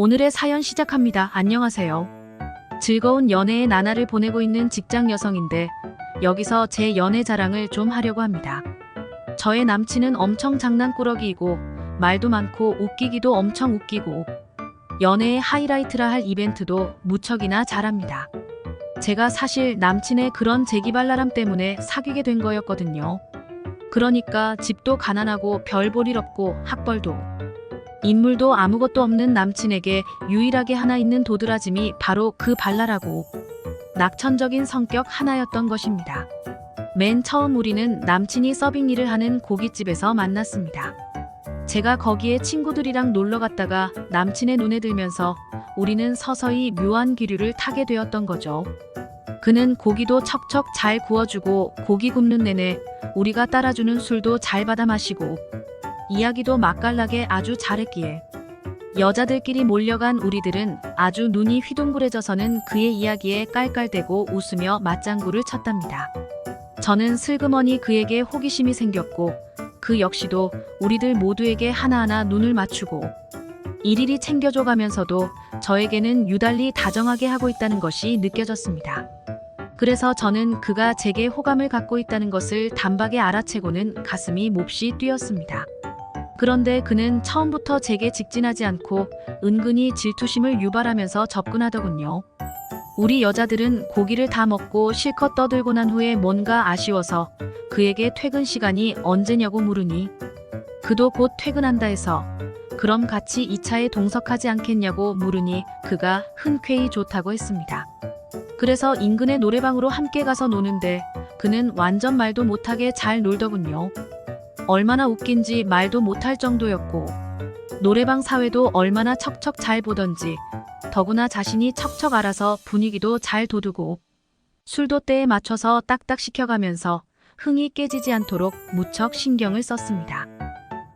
오늘의 사연 시작합니다. 안녕하세요. 즐거운 연애의 나날을 보내고 있는 직장 여성인데 여기서 제 연애 자랑을 좀 하려고 합니다. 저의 남친은 엄청 장난꾸러기이고 말도 많고 웃기기도 엄청 웃기고 연애의 하이라이트라 할 이벤트도 무척이나 잘합니다. 제가 사실 남친의 그런 재기발랄함 때문에 사귀게 된 거였거든요. 그러니까 집도 가난하고 별 볼 일 없고 학벌도 인물도 아무것도 없는 남친에게 유일하게 하나 있는 도드라짐이 바로 그 발랄하고 낙천적인 성격 하나였던 것입니다. 맨 처음 우리는 남친이 서빙 일을 하는 고깃집에서 만났습니다. 제가 거기에 친구들이랑 놀러 갔다가 남친의 눈에 들면서 우리는 서서히 묘한 기류를 타게 되었던 거죠. 그는 고기도 척척 잘 구워주고 고기 굽는 내내 우리가 따라주는 술도 잘 받아 마시고 이야기도 맛깔나게 아주 잘했기에 여자들끼리 몰려간 우리들은 아주 눈이 휘둥그레져서는 그의 이야기에 깔깔대고 웃으며 맞장구를 쳤답니다. 저는 슬그머니 그에게 호기심이 생겼고 그 역시도 우리들 모두에게 하나하나 눈을 맞추고 일일이 챙겨줘가면서도 저에게는 유달리 다정하게 하고 있다는 것이 느껴졌습니다. 그래서 저는 그가 제게 호감을 갖고 있다는 것을 단박에 알아채고는 가슴이 몹시 뛰었습니다. 그런데 그는 처음부터 제게 직진하지 않고 은근히 질투심을 유발하면서 접근하더군요. 우리 여자들은 고기를 다 먹고 실컷 떠들고 난 후에 뭔가 아쉬워서 그에게 퇴근 시간이 언제냐고 물으니 그도 곧 퇴근한다 해서 그럼 같이 2차에 동석하지 않겠냐고 물으니 그가 흔쾌히 좋다고 했습니다. 그래서 인근의 노래방으로 함께 가서 노는데 그는 완전 말도 못하게 잘 놀더군요. 얼마나 웃긴지 말도 못할 정도였고 노래방 사회도 얼마나 척척 잘 보던지 더구나 자신이 척척 알아서 분위기도 잘 돋우고 술도 때에 맞춰서 딱딱 시켜가면서 흥이 깨지지 않도록 무척 신경을 썼습니다.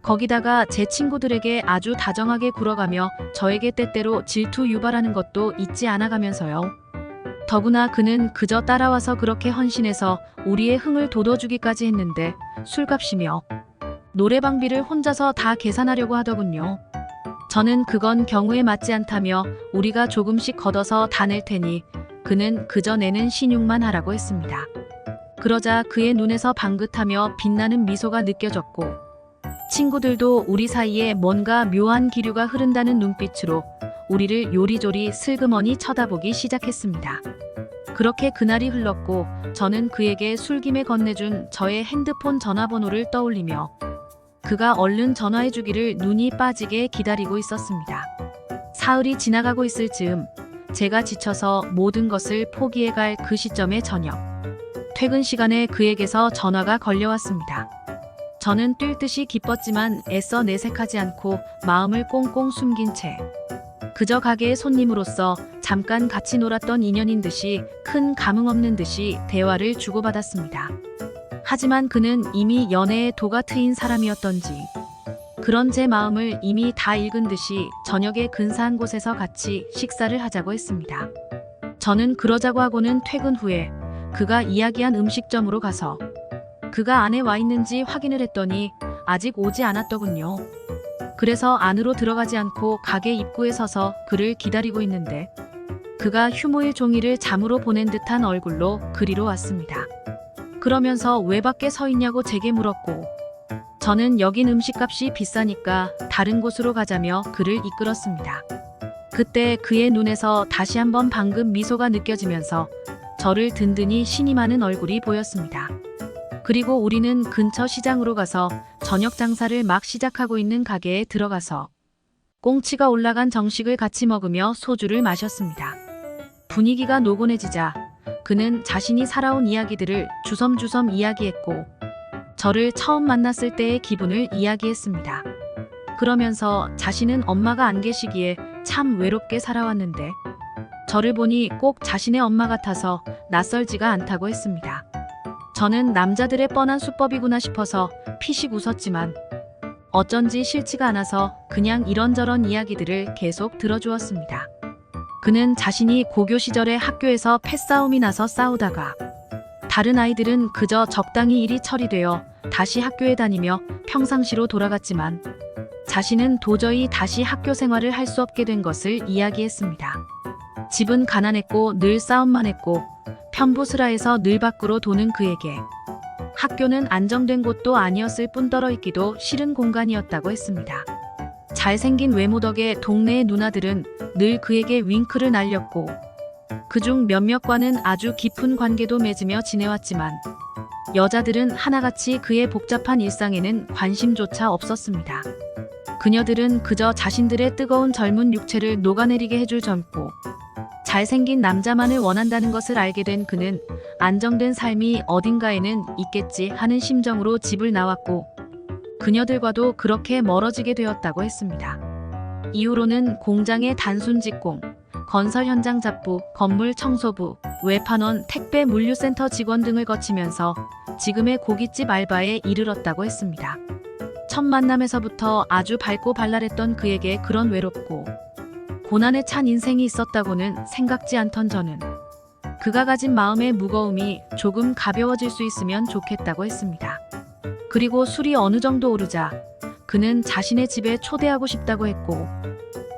거기다가 제 친구들에게 아주 다정하게 굴어가며 저에게 때때로 질투 유발하는 것도 잊지 않아가면서요. 더구나 그는 그저 따라와서 그렇게 헌신해서 우리의 흥을 돋워주기까지 했는데 술값이며 노래방비를 혼자서 다 계산하려고 하더군요. 저는 그건 경우에 맞지 않다며 우리가 조금씩 걷어서 다 낼 테니 그는 그저 내는 신용만 하라고 했습니다. 그러자 그의 눈에서 방긋하며 빛나는 미소가 느껴졌고 친구들도 우리 사이에 뭔가 묘한 기류가 흐른다는 눈빛으로 우리를 요리조리 슬그머니 쳐다보기 시작했습니다. 그렇게 그날이 흘렀고 저는 그에게 술김에 건네준 저의 핸드폰 전화번호를 떠올리며 그가 얼른 전화해주기를 눈이 빠지게 기다리고 있었습니다. 사흘이 지나가고 있을 즈음 제가 지쳐서 모든 것을 포기해갈 그 시점의 저녁 퇴근 시간에 그에게서 전화가 걸려왔습니다. 저는 뛸 듯이 기뻤지만 애써 내색하지 않고 마음을 꽁꽁 숨긴 채 그저 가게의 손님으로서 잠깐 같이 놀았던 인연인 듯이 큰 감흥 없는 듯이 대화를 주고받았습니다. 하지만 그는 이미 연애에 도가 트인 사람이었던지 그런 제 마음을 이미 다 읽은 듯이 저녁에 근사한 곳에서 같이 식사를 하자고 했습니다. 저는 그러자고 하고는 퇴근 후에 그가 이야기한 음식점으로 가서 그가 안에 와 있는지 확인을 했더니 아직 오지 않았더군요. 그래서 안으로 들어가지 않고 가게 입구에 서서 그를 기다리고 있는데 그가 휴무일 종이를 잠으로 보낸 듯한 얼굴로 그리로 왔습니다. 그러면서 왜 밖에 서 있냐고 제게 물었고 저는 여긴 음식값이 비싸니까 다른 곳으로 가자며 그를 이끌었습니다. 그때 그의 눈에서 다시 한번 방금 미소가 느껴지면서 저를 든든히 신임하는 얼굴이 보였습니다. 그리고 우리는 근처 시장으로 가서 저녁 장사를 막 시작하고 있는 가게에 들어가서 꽁치가 올라간 정식을 같이 먹으며 소주를 마셨습니다. 분위기가 노곤해지자 그는 자신이 살아온 이야기들을 주섬주섬 이야기했고 저를 처음 만났을 때의 기분을 이야기했습니다. 그러면서 자신은 엄마가 안 계시기에 참 외롭게 살아왔는데 저를 보니 꼭 자신의 엄마 같아서 낯설지가 않다고 했습니다. 저는 남자들의 뻔한 수법이구나 싶어서 피식 웃었지만 어쩐지 싫지가 않아서 그냥 이런저런 이야기들을 계속 들어주었습니다. 그는 자신이 고교 시절에 학교에서 패싸움이 나서 싸우다가 다른 아이들은 그저 적당히 일이 처리되어 다시 학교에 다니며 평상시로 돌아갔지만 자신은 도저히 다시 학교 생활을 할 수 없게 된 것을 이야기했습니다. 집은 가난했고 늘 싸움만 했고 편부스라해서 늘 밖으로 도는 그에게 학교는 안정된 곳도 아니었을 뿐더러 있기도 싫은 공간이었다고 했습니다. 잘생긴 외모 덕에 동네의 누나들은 늘 그에게 윙크를 날렸고 그중 몇몇과는 아주 깊은 관계도 맺으며 지내왔지만 여자들은 하나같이 그의 복잡한 일상에는 관심조차 없었습니다. 그녀들은 그저 자신들의 뜨거운 젊은 육체를 녹아내리게 해줄 젊고 잘생긴 남자만을 원한다는 것을 알게 된 그는 안정된 삶이 어딘가에는 있겠지 하는 심정으로 집을 나왔고 그녀들과도 그렇게 멀어지게 되었다고 했습니다. 이후로는 공장의 단순 직공, 건설 현장 잡부, 건물 청소부, 외판원, 택배 물류센터 직원 등을 거치면서 지금의 고깃집 알바에 이르렀다고 했습니다. 첫 만남에서부터 아주 밝고 발랄했던 그에게 그런 외롭고 고난에 찬 인생이 있었다고는 생각지 않던 저는 그가 가진 마음의 무거움이 조금 가벼워질 수 있으면 좋겠다고 했습니다. 그리고 술이 어느 정도 오르자 그는 자신의 집에 초대하고 싶다고 했고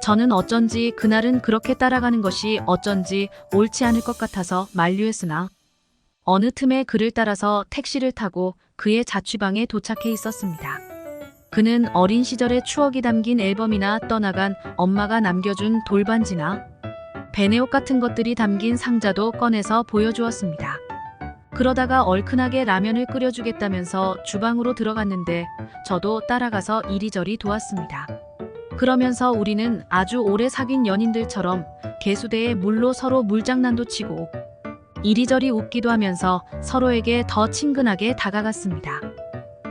저는 어쩐지 그날은 그렇게 따라가는 것이 어쩐지 옳지 않을 것 같아서 만류했으나 어느 틈에 그를 따라서 택시를 타고 그의 자취방에 도착해 있었습니다. 그는 어린 시절의 추억이 담긴 앨범이나 떠나간 엄마가 남겨준 돌반지나 베네옷 같은 것들이 담긴 상자도 꺼내서 보여주었습니다. 그러다가 얼큰하게 라면을 끓여주겠다면서 주방으로 들어갔는데 저도 따라가서 이리저리 도왔습니다. 그러면서 우리는 아주 오래 사귄 연인들처럼 개수대에 물로 서로 물장난도 치고 이리저리 웃기도 하면서 서로에게 더 친근하게 다가갔습니다.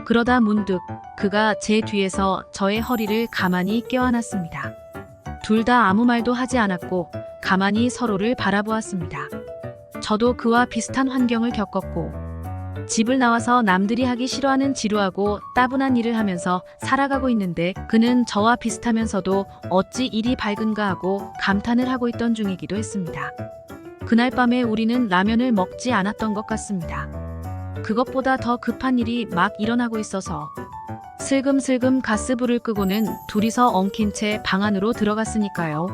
그러다 문득 그가 제 뒤에서 저의 허리를 가만히 껴안았습니다. 둘 다 아무 말도 하지 않았고 가만히 서로를 바라보았습니다. 저도 그와 비슷한 환경을 겪었고 집을 나와서 남들이 하기 싫어하는 지루하고 따분한 일을 하면서 살아가고 있는데 그는 저와 비슷하면서도 어찌 이리 밝은가 하고 감탄을 하고 있던 중이기도 했습니다. 그날 밤에 우리는 라면을 먹지 않았던 것 같습니다. 그것보다 더 급한 일이 막 일어나고 있어서 슬금슬금 가스불을 끄고는 둘이서 엉킨 채 방 안으로 들어갔으니까요.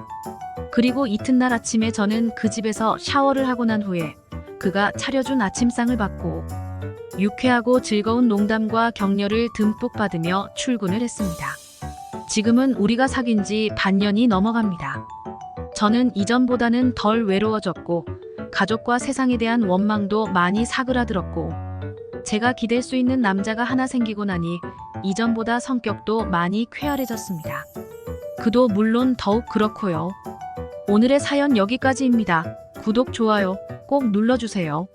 그리고 이튿날 아침에 저는 그 집에서 샤워를 하고 난 후에 그가 차려준 아침상을 받고 유쾌하고 즐거운 농담과 격려를 듬뿍 받으며 출근을 했습니다. 지금은 우리가 사귄 지 반년이 넘어갑니다. 저는 이전보다는 덜 외로워졌고 가족과 세상에 대한 원망도 많이 사그라들었고 제가 기댈 수 있는 남자가 하나 생기고 나니 이전보다 성격도 많이 쾌활해졌습니다. 그도 물론 더욱 그렇고요. 오늘의 사연 여기까지입니다. 구독, 좋아요 꼭 눌러주세요.